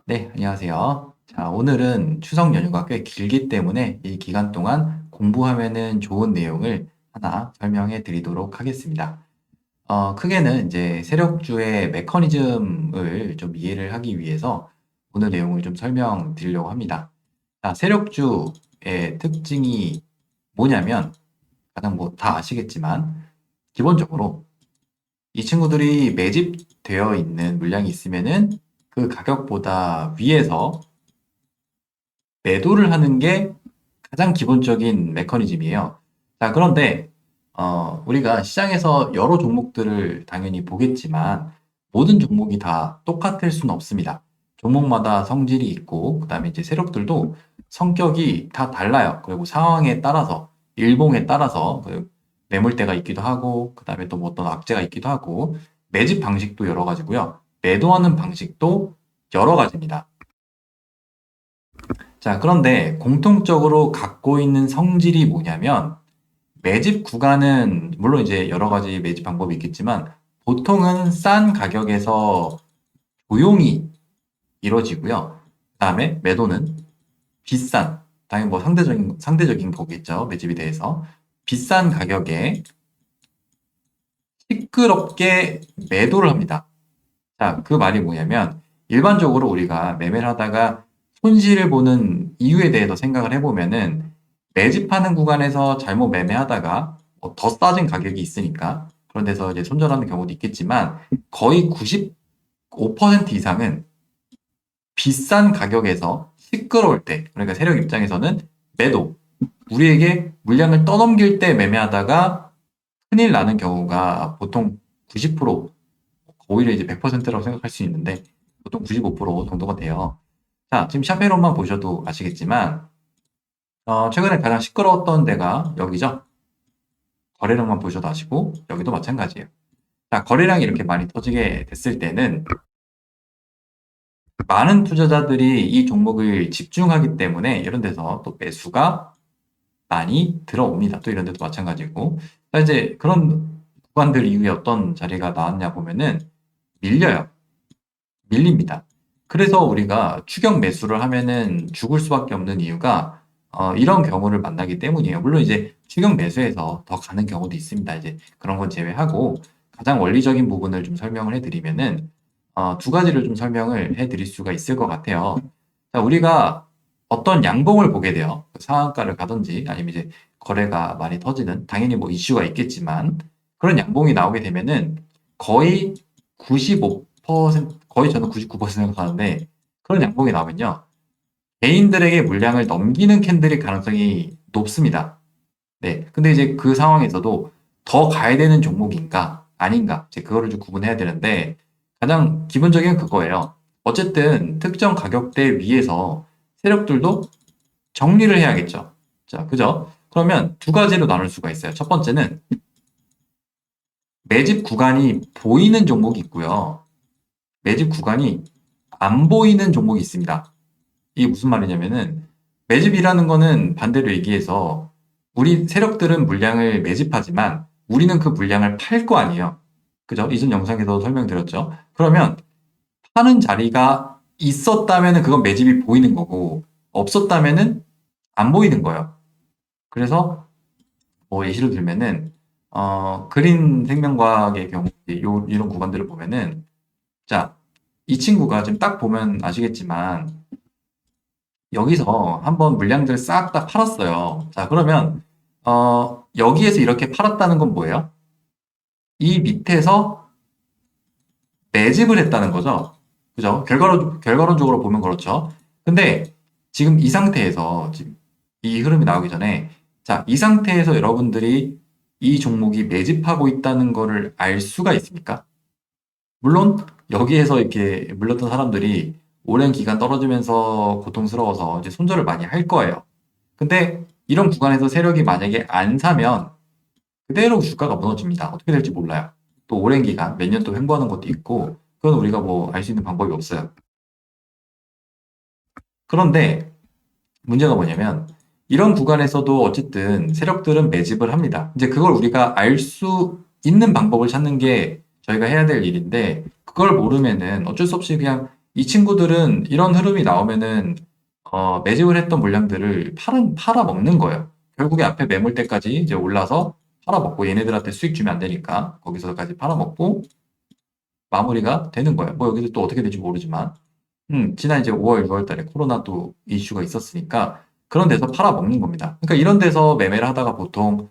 네, 안녕하세요. 자, 오늘은 추석 연휴가 꽤 길기 때문에 이 기간 동안 공부하면은 좋은 내용을 하나 설명해 드리도록 하겠습니다. 크게는 이제 세력주의 메커니즘을 좀 이해를 하기 위해서 오늘 내용을 좀 설명드리려고 합니다. 자, 세력주의 특징이 뭐냐면 가장 뭐 다 아시겠지만 기본적으로 이 친구들이 매집되어 있는 물량이 있으면은 그 가격보다 위에서 매도를 하는 게 가장 기본적인 메커니즘이에요. 자, 그런데 우리가 시장에서 여러 종목들을 당연히 보겠지만 모든 종목이 다 똑같을 수는 없습니다. 종목마다 성질이 있고 그다음에 이제 세력들도 성격이 다 달라요. 그리고 상황에 따라서 일봉에 따라서 그 매물대가 있기도 하고 그다음에 또 뭐 어떤 악재가 있기도 하고 매집 방식도 여러 가지고요. 매도하는 방식도 여러 가지입니다. 자, 그런데 공통적으로 갖고 있는 성질이 뭐냐면 매집 구간은 물론 이제 여러 가지 매집 방법이 있겠지만 보통은 싼 가격에서 조용히 이루어지고요. 그다음에 매도는 비싼, 당연히 뭐 상대적인 거겠죠. 매집에 대해서 비싼 가격에 시끄럽게 매도를 합니다. 자, 그 말이 뭐냐면 일반적으로 우리가 매매를 하다가 손실을 보는 이유에 대해서 생각을 해보면은 매집하는 구간에서 잘못 매매하다가 뭐더 싸진 가격이 있으니까 그런 데서 이제 손절하는 경우도 있겠지만 거의 95% 이상은 비싼 가격에서 시끄러울 때, 그러니까 세력 입장에서는 매도, 우리에게 물량을 떠넘길 때 매매하다가 큰일 나는 경우가 보통 90%, 오히려 이제 100%라고 생각할 수 있는데 보통 95% 정도가 돼요. 자, 지금 샤페론만 보셔도 아시겠지만 최근에 가장 시끄러웠던 데가 여기죠. 거래량만 보셔도 아시고 여기도 마찬가지예요. 자, 거래량이 이렇게 많이 터지게 됐을 때는 많은 투자자들이 이 종목을 집중하기 때문에 이런 데서 또 매수가 많이 들어옵니다. 또 이런 데도 마찬가지고. 자, 이제 그런 구간들 이후에 어떤 자리가 나왔냐 보면은 밀려요. 밀립니다. 그래서 우리가 추격 매수를 하면은 죽을 수밖에 없는 이유가 이런 경우를 만나기 때문이에요. 물론 이제 추격 매수해서 더 가는 경우도 있습니다. 이제 그런 건 제외하고 가장 원리적인 부분을 좀 설명을 해드리면은 두 가지를 좀 설명을 해드릴 수가 있을 것 같아요. 자, 우리가 어떤 양봉을 보게 돼요. 그 상한가를 가든지 아니면 이제 거래가 많이 터지는 당연히 뭐 이슈가 있겠지만 그런 양봉이 나오게 되면은 거의 95% 거의 저는 99% 생각하는데 그런 양봉이 나오면요. 개인들에게 물량을 넘기는 캔들일 가능성이 높습니다. 네. 근데 이제 그 상황에서도 더 가야 되는 종목인가 아닌가 이제 그거를 좀 구분해야 되는데 가장 기본적인 그거예요. 어쨌든 특정 가격대 위에서 세력들도 정리를 해야겠죠. 자, 그죠? 그러면 두 가지로 나눌 수가 있어요. 첫 번째는 매집 구간이 보이는 종목이 있고요. 매집 구간이 안 보이는 종목이 있습니다. 이게 무슨 말이냐면은 매집이라는 거는 반대로 얘기해서 우리 세력들은 물량을 매집하지만 우리는 그 물량을 팔 거 아니에요. 그죠? 이전 영상에서 설명드렸죠. 그러면 파는 자리가 있었다면은 그건 매집이 보이는 거고 없었다면은 안 보이는 거예요. 그래서 뭐 예시를 들면은 그린 생명과학의 경우 이런 구간들을 보면은 자, 이 친구가 지금 딱 보면 아시겠지만 여기서 한번 물량들을 싹 다 팔았어요. 자, 그러면 여기에서 이렇게 팔았다는 건 뭐예요? 이 밑에서 매집을 했다는 거죠. 그죠? 결과론적으로 보면 그렇죠. 근데 지금 이 상태에서 지금 이 흐름이 나오기 전에 자, 이 상태에서 여러분들이 이 종목이 매집하고 있다는 거를 알 수가 있습니까? 물론 여기에서 이렇게 물렸던 사람들이 오랜 기간 떨어지면서 고통스러워서 이제 손절을 많이 할 거예요. 근데 이런 구간에서 세력이 만약에 안 사면 그대로 주가가 무너집니다. 어떻게 될지 몰라요. 또 오랜 기간, 몇 년 또 횡보하는 것도 있고, 그건 우리가 뭐 알 수 있는 방법이 없어요. 그런데 문제가 뭐냐면, 이런 구간에서도 어쨌든 세력들은 매집을 합니다. 이제 그걸 우리가 알 수 있는 방법을 찾는 게 저희가 해야 될 일인데, 그걸 모르면은 어쩔 수 없이 그냥 이 친구들은 이런 흐름이 나오면은 매집을 했던 물량들을 팔아먹는 거예요. 결국에 앞에 매물대까지 이제 올라서 팔아먹고 얘네들한테 수익 주면 안 되니까 거기서까지 팔아먹고 마무리가 되는 거예요. 뭐 여기서 또 어떻게 될지 모르지만 지난 이제 5월, 6월 달에 코로나 또 이슈가 있었으니까 그런 데서 팔아먹는 겁니다. 그러니까 이런 데서 매매를 하다가 보통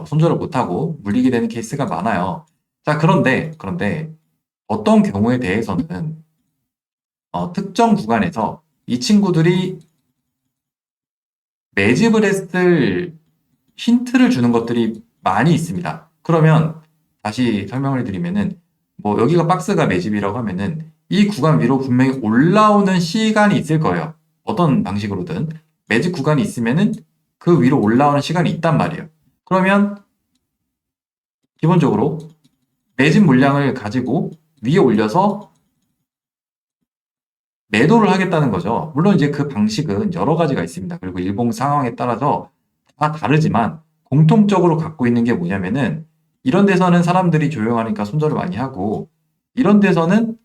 손절을 못하고 물리게 되는 케이스가 많아요. 자, 그런데 어떤 경우에 대해서는 특정 구간에서 이 친구들이 매집을 했을 힌트를 주는 것들이 많이 있습니다. 그러면 다시 설명을 드리면은 뭐 여기가 박스가 매집이라고 하면은 이 구간 위로 분명히 올라오는 시간이 있을 거예요. 어떤 방식으로든 매집 구간이 있으면은 그 위로 올라오는 시간이 있단 말이에요. 그러면 기본적으로 매집 물량을 가지고 위에 올려서 매도를 하겠다는 거죠. 물론 이제 그 방식은 여러 가지가 있습니다. 그리고 일봉 상황에 따라서 다 다르지만 공통적으로 갖고 있는 게 뭐냐면은 이런 데서는 사람들이 조용하니까 손절을 많이 하고 이런 데서는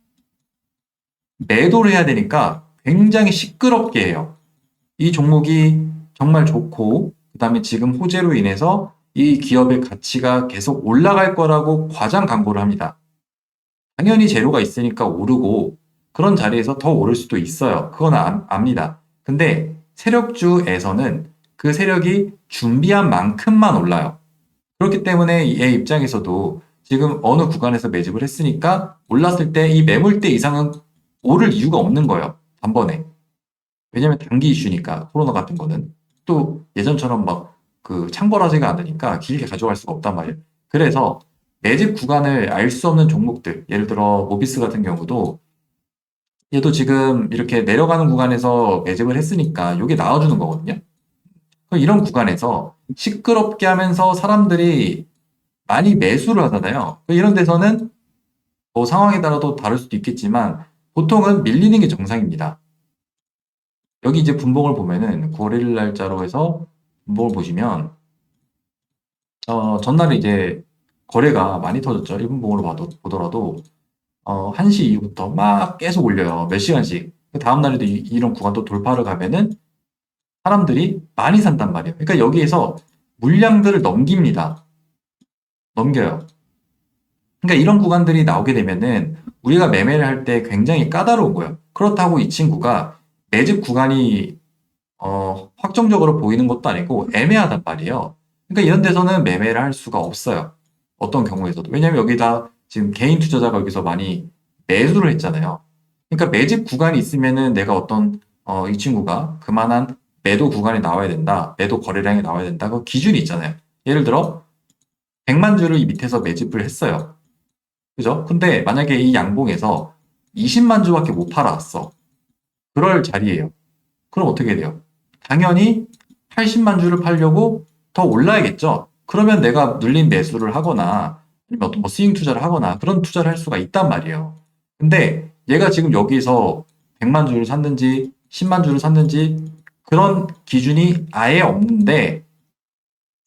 매도를 해야 되니까 굉장히 시끄럽게 해요. 이 종목이 정말 좋고 그다음에 지금 호재로 인해서 이 기업의 가치가 계속 올라갈 거라고 과장 광고를 합니다. 당연히 재료가 있으니까 오르고 그런 자리에서 더 오를 수도 있어요. 그건 압니다. 근데 세력주에서는 그 세력이 준비한 만큼만 올라요. 그렇기 때문에 얘 입장에서도 지금 어느 구간에서 매집을 했으니까 올랐을 때 이 매물대 이상은 오를 이유가 없는 거예요. 단번에. 왜냐면 단기 이슈니까 코로나 같은 거는 또 예전처럼 막 그 창궐하지가 않으니까 길게 가져갈 수가 없단 말이에요. 그래서 매집 구간을 알 수 없는 종목들, 예를 들어 모비스 같은 경우도 얘도 지금 이렇게 내려가는 구간에서 매집을 했으니까 이게 나와주는 거거든요. 그럼 이런 구간에서 시끄럽게 하면서 사람들이 많이 매수를 하잖아요. 이런 데서는 뭐 상황에 따라도 다를 수도 있겠지만 보통은 밀리는 게 정상입니다. 여기 이제 분봉을 보면은 9월 1일 날짜로 해서 분봉을 보시면 전날에 이제 거래가 많이 터졌죠. 1분봉으로 보더라도 1시 이후부터 막 계속 올려요. 몇 시간씩. 그 다음 날에도 이런 구간 또 돌파를 가면은 사람들이 많이 산단 말이에요. 그러니까 여기에서 물량들을 넘깁니다. 넘겨요. 그러니까 이런 구간들이 나오게 되면은 우리가 매매를 할 때 굉장히 까다로운 거예요. 그렇다고 이 친구가 매집 구간이 확정적으로 보이는 것도 아니고 애매하단 말이에요. 그러니까 이런 데서는 매매를 할 수가 없어요. 어떤 경우에서도. 왜냐면 여기다 지금 개인 투자자가 여기서 많이 매수를 했잖아요. 그러니까 매집 구간이 있으면은 내가 이 친구가 그만한 매도 구간이 나와야 된다. 매도 거래량이 나와야 된다. 그 기준이 있잖아요. 예를 들어 100만 주를 이 밑에서 매집을 했어요. 그죠? 근데 만약에 이 양봉에서 20만 주밖에 못 팔아왔어. 그럴 자리예요. 그럼 어떻게 돼요? 당연히 80만 주를 팔려고 더 올라야겠죠. 그러면 내가 눌린 매수를 하거나 아니면 어떤 뭐 스윙 투자를 하거나 그런 투자를 할 수가 있단 말이에요. 근데 얘가 지금 여기서 100만 주를 샀는지 10만 주를 샀는지 그런 기준이 아예 없는데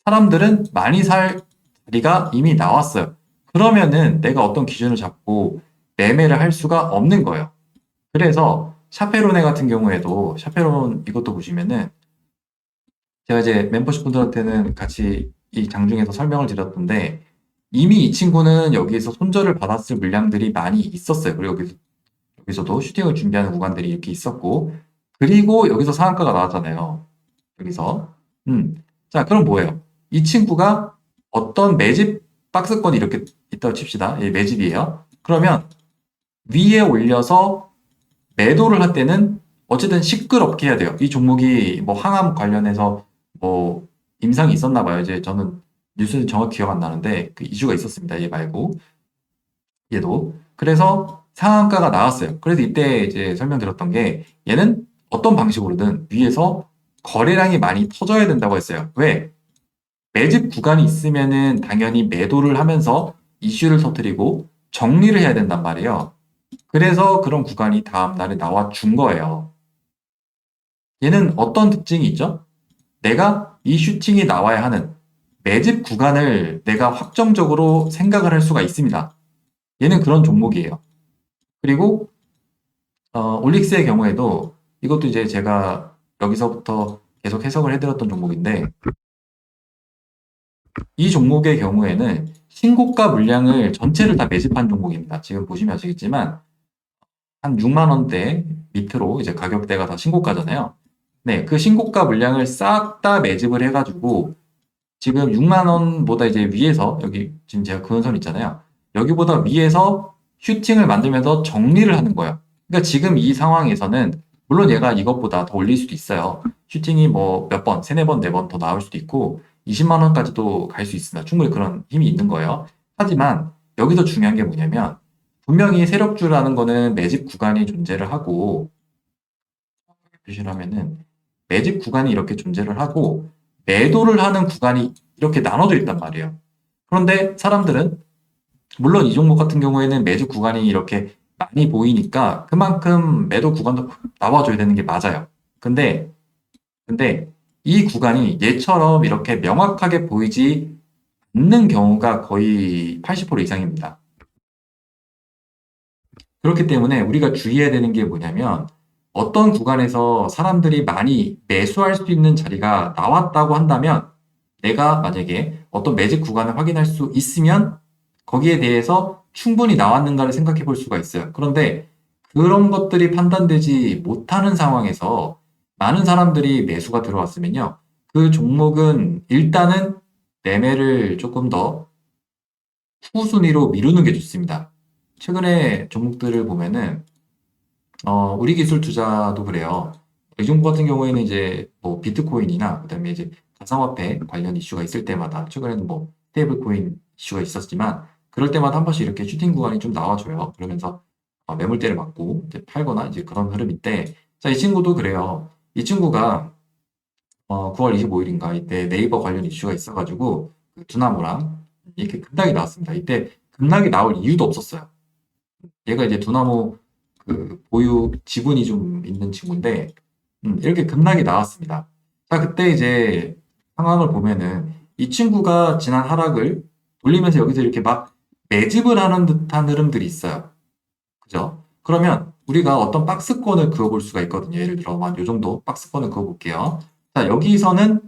사람들은 많이 살 자리가 이미 나왔어요. 그러면은 내가 어떤 기준을 잡고 매매를 할 수가 없는 거예요. 그래서 샤페로네 같은 경우에도 샤페론 이것도 보시면은 제가 이제 멤버십 분들한테는 같이 이 장중에서 설명을 드렸던데 이미 이 친구는 여기에서 손절을 받았을 물량들이 많이 있었어요. 그리고 여기서도 슈팅을 준비하는 구간들이 이렇게 있었고 그리고 여기서 상한가가 나왔잖아요. 여기서 자 그럼 뭐예요? 이 친구가 어떤 매집 박스권이 이렇게 있다고 칩시다. 예, 매집이에요. 그러면 위에 올려서 매도를 할 때는 어쨌든 시끄럽게 해야 돼요. 이 종목이 뭐 항암 관련해서 뭐 임상이 있었나 봐요. 이제 저는 뉴스는 정확히 기억 안 나는데 그 이슈가 있었습니다. 얘 말고 얘도. 그래서 상한가가 나왔어요. 그래서 이때 이제 설명드렸던 게 얘는 어떤 방식으로든 위에서 거래량이 많이 터져야 된다고 했어요. 왜? 매집 구간이 있으면은 당연히 매도를 하면서 이슈를 터뜨리고 정리를 해야 된단 말이에요. 그래서 그런 구간이 다음 날에 나와 준 거예요. 얘는 어떤 특징이 있죠? 내가 이 슈팅이 나와야 하는 매집 구간을 내가 확정적으로 생각을 할 수가 있습니다. 얘는 그런 종목이에요. 그리고 올릭스의 경우에도 이것도 이제 제가 여기서부터 계속 해석을 해드렸던 종목인데, 이 종목의 경우에는 신고가 물량을 전체를 다 매집한 종목입니다. 지금 보시면 아시겠지만 한 6만 원대 밑으로 이제 가격대가 다 신고가잖아요. 네, 그 신고가 물량을 싹 다 매집을 해가지고 지금 6만 원보다 이제 위에서 여기 지금 제가 그은 선 있잖아요. 여기보다 위에서 슈팅을 만들면서 정리를 하는 거예요. 그러니까 지금 이 상황에서는 물론 얘가 이것보다 더 올릴 수도 있어요. 슈팅이 뭐 몇 번, 세네 번, 네 번 더 나올 수도 있고 20만 원까지도 갈 수 있습니다. 충분히 그런 힘이 있는 거예요. 하지만 여기서 중요한 게 뭐냐면 분명히 세력주라는 거는 매집 구간이 존재를 하고 표시를 하면은 매집 구간이 이렇게 존재를 하고 매도를 하는 구간이 이렇게 나눠져 있단 말이에요. 그런데 사람들은 물론 이 종목 같은 경우에는 매집 구간이 이렇게 많이 보이니까 그만큼 매도 구간도 나와줘야 되는 게 맞아요. 근데 이 구간이 얘처럼 이렇게 명확하게 보이지 않는 경우가 거의 80% 이상입니다. 그렇기 때문에 우리가 주의해야 되는 게 뭐냐면 어떤 구간에서 사람들이 많이 매수할 수 있는 자리가 나왔다고 한다면 내가 만약에 어떤 매집 구간을 확인할 수 있으면 거기에 대해서 충분히 나왔는가를 생각해 볼 수가 있어요. 그런데 그런 것들이 판단되지 못하는 상황에서 많은 사람들이 매수가 들어왔으면요. 그 종목은 일단은 매매를 조금 더 후순위로 미루는 게 좋습니다. 최근에 종목들을 보면은 우리 기술 투자도 그래요. 이 종목 같은 경우에는 이제 뭐 비트코인이나 그다음에 이제 가상화폐 관련 이슈가 있을 때마다 최근에는 뭐 스테이블 코인 이슈가 있었지만 그럴 때마다 한 번씩 이렇게 슈팅 구간이 좀 나와줘요. 그러면서 매물대를 맞고 이제 팔거나 이제 그런 흐름인데 자, 이 친구도 그래요. 이 친구가 9월 25일인가 이때 네이버 관련 이슈가 있어가지고 그 두나무랑 이렇게 급락이 나왔습니다. 이때 급락이 나올 이유도 없었어요. 얘가 이제 두나무 그 보유 지분이 좀 있는 친구인데 이렇게 급락이 나왔습니다. 자, 그때 이제 상황을 보면은 이 친구가 지난 하락을 돌리면서 여기서 이렇게 막 매집을 하는 듯한 흐름들이 있어요. 그죠? 그러면 우리가 어떤 박스권을 그어볼 수가 있거든요. 예를 들어 한 요 정도 박스권을 그어볼게요. 자, 여기서는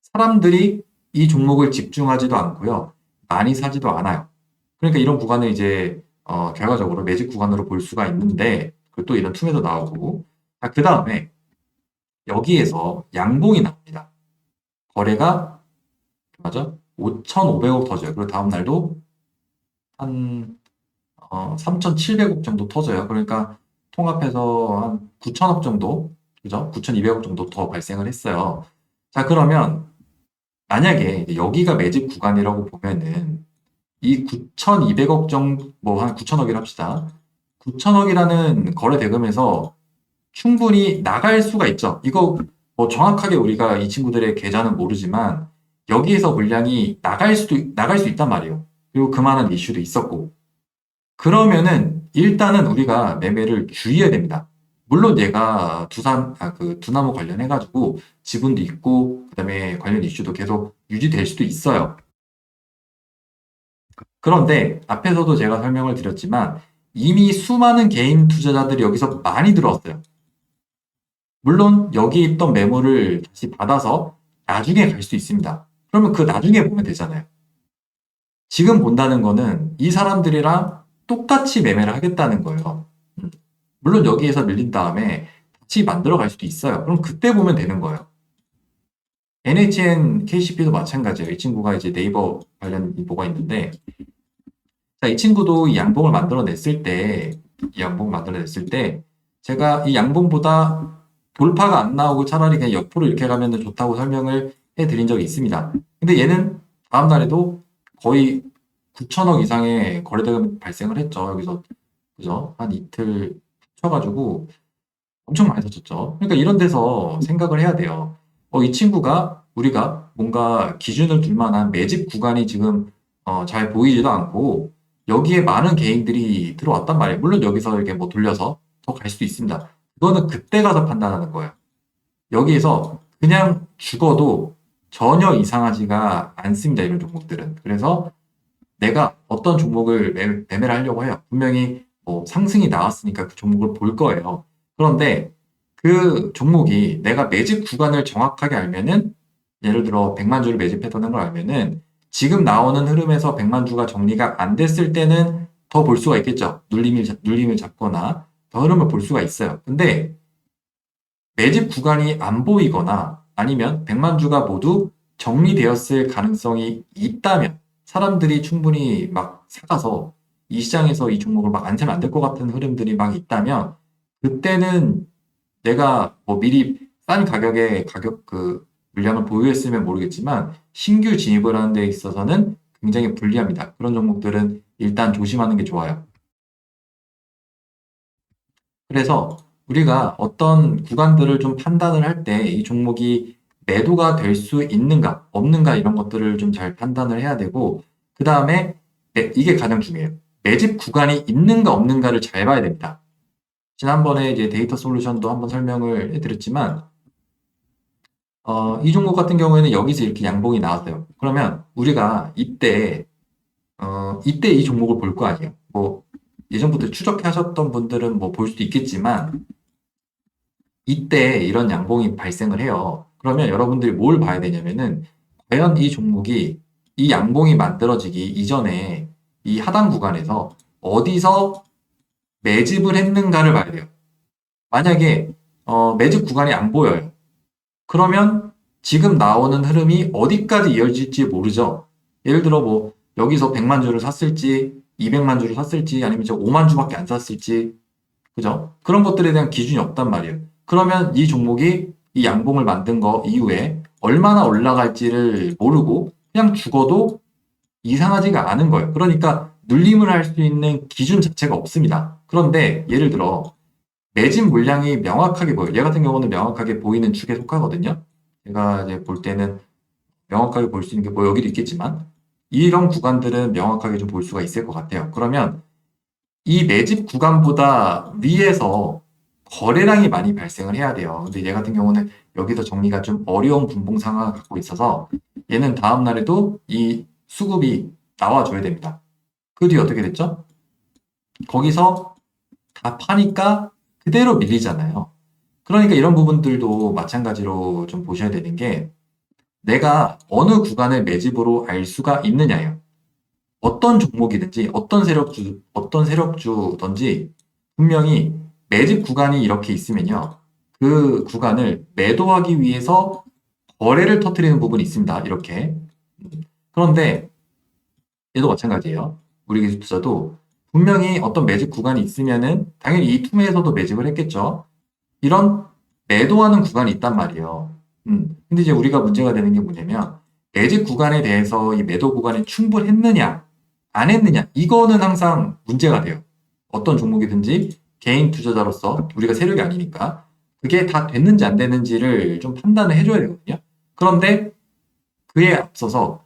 사람들이 이 종목을 집중하지도 않고요. 많이 사지도 않아요. 그러니까 이런 구간을 이제 결과적으로 매직 구간으로 볼 수가 있는데 그리고 또 이런 틈에도 나오고 그 다음에 여기에서 양봉이 나옵니다. 거래가 맞아? 5,500억 터져요. 그리고 다음 날도 한 3,700억 정도 터져요. 그러니까 통합해서 한 9천억 정도, 그죠? 9,200억 정도 더 발생을 했어요. 자, 그러면 만약에 이제 여기가 매집 구간이라고 보면은 이 9,200억 정도, 뭐 한 9천억이라 합시다. 9천억이라는 거래 대금에서 충분히 나갈 수가 있죠. 이거 뭐 정확하게 우리가 이 친구들의 계좌는 모르지만 여기에서 물량이 나갈 수 있단 말이에요. 그리고 그만한 이슈도 있었고. 그러면은 일단은 우리가 매매를 주의해야 됩니다. 물론 얘가 그 두나무 관련해가지고 지분도 있고, 그다음에 관련 이슈도 계속 유지될 수도 있어요. 그런데 앞에서도 제가 설명을 드렸지만 이미 수많은 개인 투자자들이 여기서 많이 들어왔어요. 물론 여기 있던 매물을 다시 받아서 나중에 갈 수 있습니다. 그러면 그 나중에 보면 되잖아요. 지금 본다는 거는 이 사람들이랑 똑같이 매매를 하겠다는 거예요. 물론 여기에서 밀린 다음에 다시 만들어 갈 수도 있어요. 그럼 그때 보면 되는 거예요. NHN KCP도 마찬가지예요. 이 친구가 이제 네이버 관련 인포가 있는데, 자, 이 친구도 이 양봉을 만들어냈을 때, 제가 이 양봉보다 돌파가 안 나오고 차라리 그냥 옆으로 이렇게 가면 좋다고 설명을 해드린 적이 있습니다. 근데 얘는 다음날에도 거의 9천억 이상의 거래대금이 발생을 했죠. 여기서, 그죠? 한 이틀 쳐가지고 엄청 많이 다쳤죠. 그러니까 이런 데서 생각을 해야 돼요. 이 친구가 우리가 뭔가 기준을 둘 만한 매집 구간이 지금 잘 보이지도 않고 여기에 많은 개인들이 들어왔단 말이에요. 물론 여기서 이렇게 뭐 돌려서 더 갈 수도 있습니다. 그거는 그때 가서 판단하는 거예요. 여기에서 그냥 죽어도 전혀 이상하지가 않습니다. 이런 종목들은. 그래서 내가 어떤 종목을 매매를 하려고 해요. 분명히 뭐 상승이 나왔으니까 그 종목을 볼 거예요. 그런데 그 종목이 내가 매집 구간을 정확하게 알면은 예를 들어 100만 주를 매집했다는 걸 알면은 지금 나오는 흐름에서 100만 주가 정리가 안 됐을 때는 더 볼 수가 있겠죠. 눌림을 잡거나 더 흐름을 볼 수가 있어요. 근데 매집 구간이 안 보이거나 아니면 100만 주가 모두 정리되었을 가능성이 있다면 사람들이 충분히 막 사가서 이 시장에서 이 종목을 막 안 사면 안 될 것 같은 흐름들이 막 있다면 그때는 내가 뭐 미리 싼 가격에 물량을 보유했으면 모르겠지만 신규 진입을 하는 데 있어서는 굉장히 불리합니다. 그런 종목들은 일단 조심하는 게 좋아요. 그래서 우리가 어떤 구간들을 좀 판단을 할 때 이 종목이 매도가 될 수 있는가, 없는가 이런 것들을 좀 잘 판단을 해야 되고, 그 다음에 이게 가장 중요해요. 매집 구간이 있는가 없는가를 잘 봐야 됩니다. 지난번에 이제 데이터 솔루션도 한번 설명을 해드렸지만, 이 종목 같은 경우에는 여기서 이렇게 양봉이 나왔어요. 그러면 우리가 이때 이 종목을 볼 거 아니에요. 뭐, 예전부터 추적하셨던 분들은 뭐 볼 수도 있겠지만, 이때 이런 양봉이 발생을 해요. 그러면 여러분들이 뭘 봐야 되냐면은 과연 이 종목이 이 양봉이 만들어지기 이전에 이 하단 구간에서 어디서 매집을 했는가를 봐야 돼요. 만약에 매집 구간이 안 보여요. 그러면 지금 나오는 흐름이 어디까지 이어질지 모르죠. 예를 들어 뭐 여기서 100만 주를 샀을지 200만 주를 샀을지 아니면 저 5만 주밖에 안 샀을지 그죠? 그런 것들에 대한 기준이 없단 말이에요. 그러면 이 종목이 이 양봉을 만든 거 이후에 얼마나 올라갈지를 모르고 그냥 죽어도 이상하지가 않은 거예요. 그러니까 눌림을 할 수 있는 기준 자체가 없습니다. 그런데 예를 들어 매진 물량이 명확하게 보여요. 얘 같은 경우는 명확하게 보이는 축에 속하거든요. 제가 이제 볼 때는 명확하게 볼 수 있는 게 뭐 여기도 있겠지만 이런 구간들은 명확하게 좀 볼 수가 있을 것 같아요. 그러면 이 매집 구간보다 위에서 거래량이 많이 발생을 해야 돼요. 근데 얘 같은 경우는 여기서 정리가 좀 어려운 분봉 상황을 갖고 있어서 얘는 다음 날에도 이 수급이 나와줘야 됩니다. 그 뒤에 어떻게 됐죠? 거기서 다 파니까 그대로 밀리잖아요. 그러니까 이런 부분들도 마찬가지로 좀 보셔야 되는 게 내가 어느 구간을 매집으로 알 수가 있느냐예요. 어떤 종목이든지 어떤 세력주든지 분명히 매집 구간이 이렇게 있으면요. 그 구간을 매도하기 위해서 거래를 터뜨리는 부분이 있습니다. 이렇게. 그런데 얘도 마찬가지예요. 우리 기술투자도 분명히 어떤 매집 구간이 있으면은 당연히 이 투매에서도 매집을 했겠죠. 이런 매도하는 구간이 있단 말이에요. 근데 이제 우리가 문제가 되는 게 뭐냐면 매집 구간에 대해서 이 매도 구간이 충분했느냐, 안 했느냐, 이거는 항상 문제가 돼요. 어떤 종목이든지 개인 투자자로서 우리가 세력이 아니니까 그게 다 됐는지 안 됐는지를 좀 판단을 해줘야 되거든요. 그런데 그에 앞서서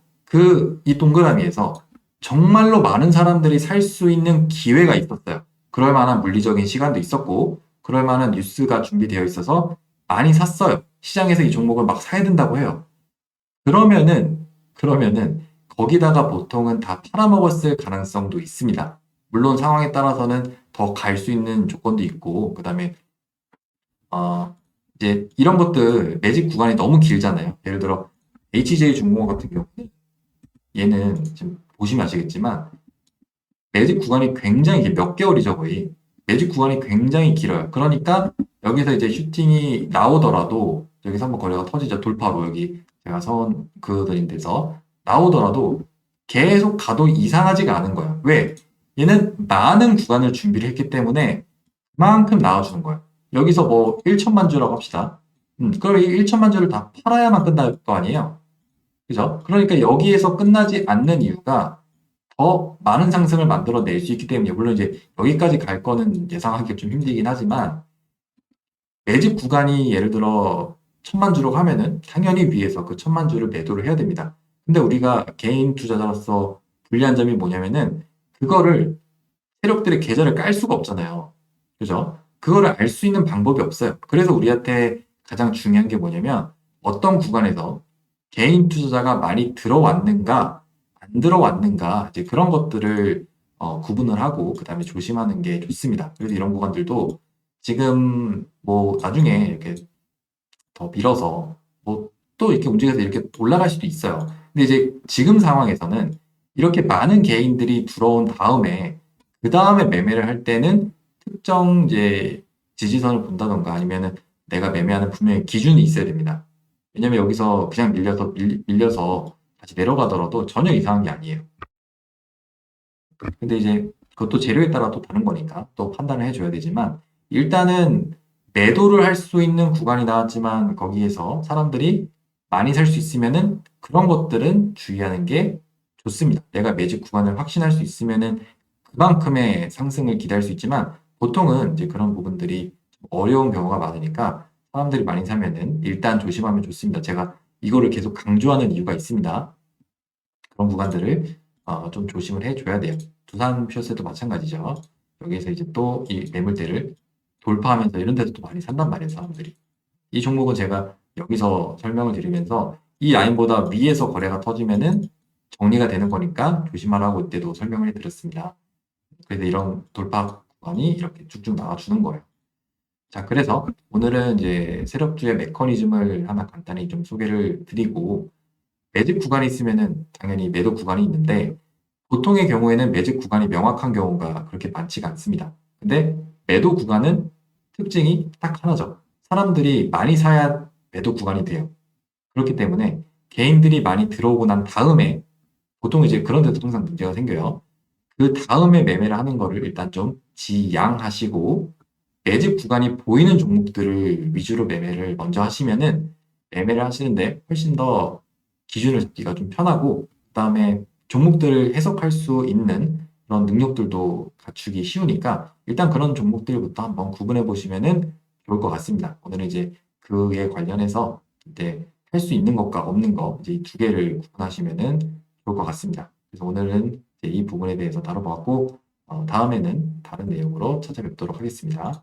이 동그라미에서 정말로 많은 사람들이 살 수 있는 기회가 있었어요. 그럴 만한 물리적인 시간도 있었고, 그럴 만한 뉴스가 준비되어 있어서 많이 샀어요. 시장에서 이 종목을 막 사야 된다고 해요. 그러면은 거기다가 보통은 다 팔아먹었을 가능성도 있습니다. 물론 상황에 따라서는 더 갈 수 있는 조건도 있고, 그 다음에 이제 이런 것들 매집 구간이 너무 길잖아요. 예를 들어 HJ중공업 같은 경우는 얘는 지금 보시면 아시겠지만 매집 구간이 굉장히 몇 개월이죠 거의. 매집 구간이 굉장히 길어요. 그러니까 여기서 이제 슈팅이 나오더라도 여기서 한번 거래가 터지죠. 돌파로 여기 제가 선 그어드린 데서 나오더라도 계속 가도 이상하지가 않은 거예요. 왜? 얘는 많은 구간을 준비를 했기 때문에 그만큼 나와주는 거예요. 여기서 뭐 1천만 주라고 합시다. 그럼 이 1천만 주를 다 팔아야만 끝날 거 아니에요? 그죠? 그러니까 여기에서 끝나지 않는 이유가 더 많은 상승을 만들어낼 수 있기 때문에 물론 이제 여기까지 갈 거는 예상하기 좀 힘들긴 하지만 매집 구간이 예를 들어 1,000만 주라고 하면은 당연히 위에서 그 1,000만 주를 매도를 해야 됩니다. 근데 우리가 개인 투자자로서 불리한 점이 뭐냐면은 그거를 세력들의 계좌를 깔 수가 없잖아요. 그죠? 그거를 알 수 있는 방법이 없어요. 그래서 우리한테 가장 중요한 게 뭐냐면 어떤 구간에서 개인 투자자가 많이 들어왔는가, 안 들어왔는가, 이제 그런 것들을 구분을 하고 그 다음에 조심하는 게 좋습니다. 그래서 이런 구간들도 지금 뭐 나중에 이렇게 더 밀어서 뭐 또 이렇게 움직여서 이렇게 올라갈 수도 있어요. 근데 이제 지금 상황에서는 이렇게 많은 개인들이 들어온 다음에 그 다음에 매매를 할 때는 특정 이제 지지선을 본다던가 아니면은 내가 매매하는 분명히 기준이 있어야 됩니다. 왜냐면 여기서 그냥 밀려서 다시 내려가더라도 전혀 이상한 게 아니에요. 근데 이제 그것도 재료에 따라 또 다른 거니까 또 판단을 해줘야 되지만 일단은 매도를 할 수 있는 구간이 나왔지만 거기에서 사람들이 많이 살 수 있으면은 그런 것들은 주의하는 게 좋습니다. 내가 매집 구간을 확신할 수 있으면은 그만큼의 상승을 기대할 수 있지만 보통은 이제 그런 부분들이 좀 어려운 경우가 많으니까 사람들이 많이 사면은 일단 조심하면 좋습니다. 제가 이거를 계속 강조하는 이유가 있습니다. 그런 구간들을 좀 조심을 해줘야 돼요. 두산 퓨어스도 마찬가지죠. 여기에서 이제 또 이 매물대를 돌파하면서 이런 데서 또 많이 산단 말이에요, 사람들이. 이 종목은 제가 여기서 설명을 드리면서 이 라인보다 위에서 거래가 터지면은 정리가 되는 거니까 조심하라고 이때도 설명을 해드렸습니다. 그래서 이런 돌파 구간이 이렇게 쭉쭉 나와주는 거예요. 자, 그래서 오늘은 이제 세력주의 메커니즘을 하나 간단히 좀 소개를 드리고 매집 구간이 있으면은 당연히 매도 구간이 있는데 보통의 경우에는 매집 구간이 명확한 경우가 그렇게 많지가 않습니다. 근데 매도 구간은 특징이 딱 하나죠. 사람들이 많이 사야 매도 구간이 돼요. 그렇기 때문에 개인들이 많이 들어오고 난 다음에 보통 이제 그런 데도 항상 문제가 생겨요. 그 다음에 매매를 하는 거를 일단 좀 지양하시고 매집 구간이 보이는 종목들을 위주로 매매를 먼저 하시면은 매매를 하시는데 훨씬 더 기준을 잡기가 좀 편하고 그다음에 종목들을 해석할 수 있는 그런 능력들도 갖추기 쉬우니까 일단 그런 종목들부터 한번 구분해 보시면은 좋을 것 같습니다. 오늘은 이제 그에 관련해서 이제 할 수 있는 것과 없는 것 이제 이 두 개를 구분하시면은 좋을 것 같습니다. 그래서 오늘은 이제 이 부분에 대해서 다뤄봤고 다음에는 다른 내용으로 찾아뵙도록 하겠습니다.